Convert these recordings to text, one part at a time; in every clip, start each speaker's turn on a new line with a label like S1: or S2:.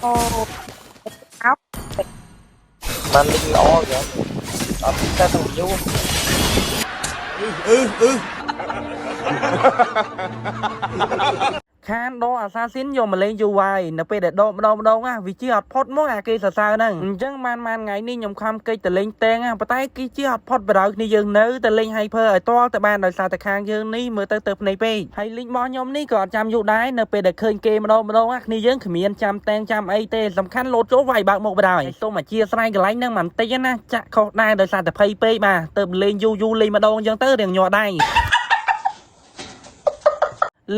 S1: Ồ, áo.
S2: Bạn linh nó kìa. Đó, ta thằng yêu.
S3: Ừ.
S4: ខានដោអាសាស៊ីនយកមកលេងយូរហើយនៅពេលដែលដកម្ដងវាជាអត់ផុតមកអាគេសរសើរហ្នឹងអញ្ចឹងបានថ្ងៃនេះខ្ញុំខំកិច្ចទៅលេងតេងប៉ុន្តែគេជាអត់ផុតបរោគ្នាយើងនៅតែលេង hyper ឲ្យតល់ទៅបានដោយសារតែខាងយើងនេះមើលទៅភ្នែកពេកហើយលេងរបស់ខ្ញុំនេះក៏អត់ចាំយូរដែរនៅពេលដែលឃើញគេម្ដងគ្នាយើងគ្មានចាំតេងចាំអីទេសំខាន់លោតចូលវាយបើកមុខបដ ாய் សូមអធិស្ឋានកន្លែងហ្នឹងមិនតិចណាចាក់ខុសដែរដោយសារតែភ័យពេកបាទទៅលេងយូរលេងម្ដងអញ្ចឹងទៅរៀងញ័រដែរ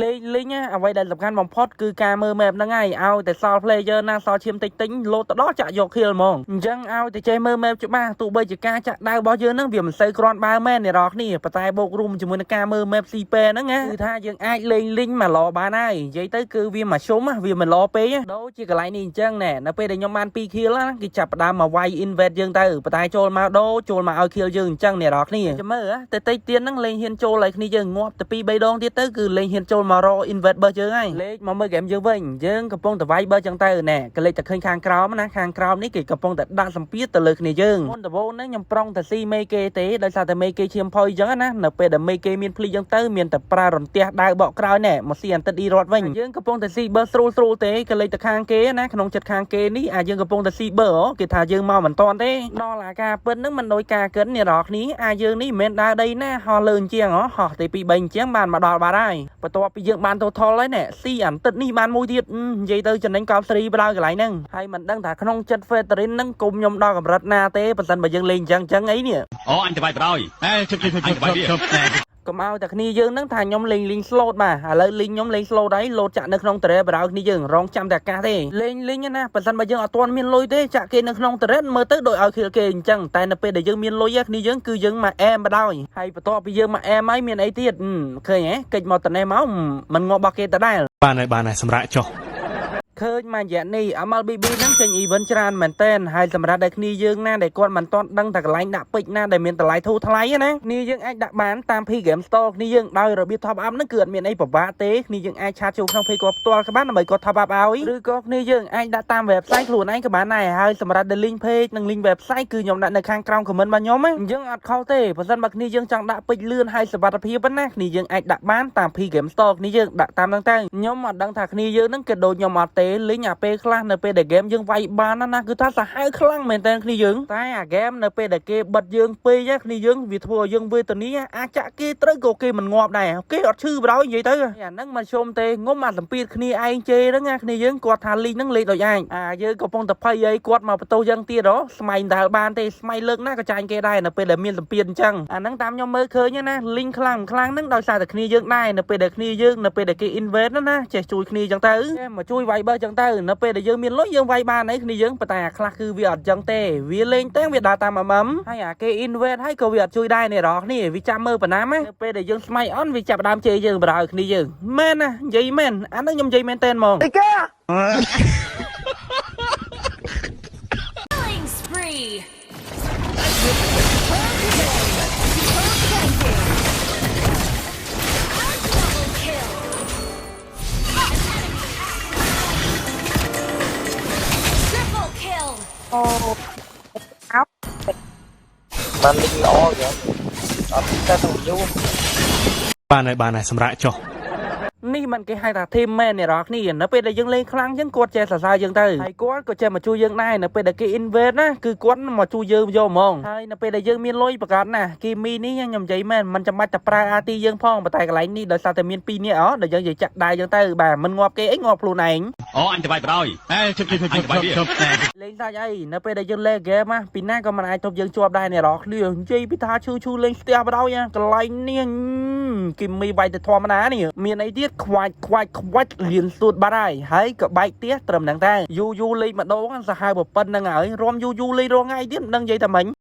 S4: លេងអ្វីដែលសំខាន់បំផុតគឺការមើល map ហ្នឹងហើយឲ្យតែសល់ player ណាសល់ឈាមតិចលោតទៅដល់ចាក់យក kill ហ្មងអញ្ចឹងឲ្យតែចេះមើល map ច្បាស់ទោះបីជាការចាក់ដាវរបស់យើងហ្នឹងវាមិនសូវគ្រាន់បើមែនអ្នកនរគ្នាប៉ុន្តែបូករួមជាមួយនឹងការមើល map CP ហ្នឹងណាគឺថាយើងអាចលេងមកឡបានហើយនិយាយទៅគឺវាមកជុំវាមិនឡពេកដូចជាកន្លែងនេះអញ្ចឹងណែនៅពេលដែលខ្ញុំបាន2 kill គេចាប់ផ្ដើមមកវាយ invade យើងទៅប៉ុន្តែចូលមកចូលមកឲ្យ kill យើងអញ្ចឹងអ្នកនរគ្នាចាំមើលតែតិចទៀតហ្នឹងលេងហ៊ានចូលឲ្យគ្នាយើងងាប់ទៅ2 3 ដងទៀតទៅគឺលេងហ៊ានចូលមករក invade បើយើងហើយលេខមកមើលហ្គេមយើងវិញយើងកំពុងតែវាយបើចឹងទៅណែក៏លេខតែឃើញខាងក្រោមណាខាងក្រោមនេះគេកំពុងតែដាក់សម្ពាធទៅលើគ្នាយើងមុនដំបូងហ្នឹងខ្ញុំប្រុងតែស៊ីមេគេទេដោយសារតែមេគេឈាមផុយចឹងណានៅពេលដែលមេគេមានភ្លីចឹងទៅមានតែប្រើរន្ទះដាវបកក្រោយណែមកស៊ីអន្តិតអ៊ីរ៉ាត់វិញយើងកំពុងតែស៊ីបើស្រួលទេក៏លេខតែខាងគេណាក្នុងចិត្តខាងគេនេះយើងកំពុងតែស៊ីបើគេថាយើងមកមិនតាន់ទេដល់អាការពិតហ្នឹងមិនដូចការកិនអ្នកនរគ្នាយើងនេះមិនមែនដើរដីណាហោះលើអញ្ចឹងហោះតែ2 3អញ្ចឹងបានមកដល់បាត់ហើយបន្ទាប់ពីយើងបាន total ហើយណែស៊ីអន្តិតនេះបានមួយទៀតនិយាយទៅចំណេញកោបស្រីបដ ாய் កន្លែងហ្នឹងហើយមិនដឹងថាក្នុងចិត្ត Feterin ហ្នឹងគុំខ្ញុំដល់កម្រិតណាទេបើសិនបើយើងលេងអញ្ចឹងអីនេះ
S3: អូអញទៅវាយបដ ாய் ជប់អញទៅវាយវា
S4: កុំឲ្យតែគ្នាយើងហ្នឹងថាខ្ញុំលេង slot បាទឥឡូវលេងខ្ញុំលេង slot ហើយលោតចាក់នៅក្នុងតរ៉េបដ ாய் គ្នាយើងរងចាំតែអាកាសទេលេងណាបើសិនបើយើងអត់ទាន់មានលុយទេចាក់គេនៅក្នុងតរ៉េមើលទៅដូចឲ្យគេអញ្ចឹងតែនៅពេលដែលយើងមានលុយគ្នាយើងគឺយើងមកអែមបដ ாய் ហើយបន្ទាប់ពីយើងមកអែមហើយមានអីទៀតឃើញហ៎កិច្ចមកតនេះមកមិនងាប់របស់គេដដែល
S3: បានហើយសម្រាប់ចុះ
S4: ឃើញមួយរយៈនេះ MLBB ហ្នឹងចេញ event ច្រើនមែនតើហើយសម្រាប់តែគ្នាយើងណាដែលគាត់មិនទាន់ដឹងតែកន្លែងដាក់ពេជ្រណាដែលមានតម្លៃធូរថ្លៃណាគ្នាយើងអាចដាក់បានតាម P Game Store គ្នាយើងដោយរបៀប top up ហ្នឹងគឺអត់មានអីពិបាកទេគ្នាយើងអាចឆាតចូលក្នុង page គាត់ផ្ទាល់ក៏បានដើម្បីគាត់ top up ឲ្យឬក៏គ្នាយើងអាចដាក់តាម website ខ្លួនឯងក៏បានដែរហើយសម្រាប់ link page និង link website គឺខ្ញុំដាក់នៅខាងក្រោម comment របស់ខ្ញុំអញ្ចឹងអត់ខុសទេបើសិនបើគ្នាយើងចង់ដាក់ពេជ្រលឿនហើយសុវត្ថិភាពណាគ្នាយើងអាចដាក់បានតាម P Game Store គ្នាយើងដាក់តាមហ្នឹងទៅខ្ញុំអត់ដឹងថាគ្នាយើងហ្នឹងក៏ដូចខ្ញុំអត់ទេលេងអាពេលនៅពេលដែល game យើងវាយបានណាគឺថាសាហាវខ្លាំងមែនតើគ្នាយើងតែអា game នៅពេលដែលគេបិទយើងពេកគ្នាយើងវាធ្វើឲ្យយើងវេទនាអាចចាក់គេត្រូវក៏គេមិនងាប់ដែរគេអត់ឈឺបដ ாய் និយាយទៅអាហ្នឹងមិនជុំទេងុំអាសម្ពាធគ្នាឯងជេហ្នឹងគ្នាយើងគាត់ថាលីងហ្នឹងលេខដូចឯងយើងកំពុងតែភ័យអីគាត់មកបន្ទោសយ៉ាងទៀតស្មៃដែលបានទេស្មៃលើកណាក៏ចាញ់គេដែរនៅពេលដែលមានសម្ពាធអញ្ចឹងអាហ្នឹងតាមខ្ញុំមើលឃើញណាលីងខ្លាំងហ្នឹងដោយសារតែគ្នាយើងដែរនៅពេលដែលគ្នាយើងនៅពេលដែលគេ invade ណាចេះជួយគ្នាអញ្ចឹងទៅមកជួយវាយបើអញ្ចឹងទៅនៅពេលដែលយើងមានលុយយើងវាយបានអីគ្នាយើងប៉ុន្តែអាខ្លះគឺវាអត់ចឹងទេវាលេងតែវាដើរតាមហើយអាគេ invade ហើយក៏វាអត់ជួយដែរអ្នកនរគ្នាវាចាំមើលប៉ុណ្ណាណានៅពេលដែលយើងស្មៃអន់វាចាប់ដើមជេរយើងបដ ாய் គ្នាយើងមែនណានិយាយមែនអាហ្នឹងខ្ញុំនិយាយមែនតែនហ្មងអីគេ
S1: Killing spree. Ồ, áo.
S2: Bạn linh nó kìa. Đó, ta thằng yêu.
S3: បានហើយសម្រាប់ចុះ
S4: នេះมันគេហៅថាធីមមែនអ្នកនរគ្នានៅពេលដែលយើងលេងខ្លាំងចឹងគាត់ចេះសរសើរយើងទៅហើយគាត់ក៏ចេះមកជួយយើងដែរនៅពេលដែលគេ invade ណាគឺគាត់មកជួយយើងយកហ្មងហើយនៅពេលដែលយើងមានលុយប្រកាសណាគីមីនេះខ្ញុំនិយាយមែនមិនចាំបាច់តែប្រើ RT យើងផងប៉ុន្តែកន្លែងនេះដោយសារតែមាន2នាក់ដែលយើងនិយាយចាក់ដែរចឹងទៅបាទមិនងាប់គេអីងាប់ខ្លួនឯង
S3: អូអញទៅវាយបដ ாய் ជប់អញទៅវាយវា
S4: លេងសាច់អីនៅពេលដែលយើងលេង game ណាពីណាក៏មិនអាចទប់យើងជាប់ដែរអ្នកនរគ្នានិយាយពីថាឈឺលេងស្ទះបដ ாய் កន្លែងនេះគីមីវាយទៅធម្មតានេះមានអីទៀតខ្វាច់លៀនស្ទួតបាត់ហើយក៏បែកទៀសត្រឹមហ្នឹងតែយូលេងម្ដងសាហាវប៉ុណ្្នឹងហើយរំយូលេងរងថ្ងៃទៀតមិនដឹងនិយាយតែម៉េច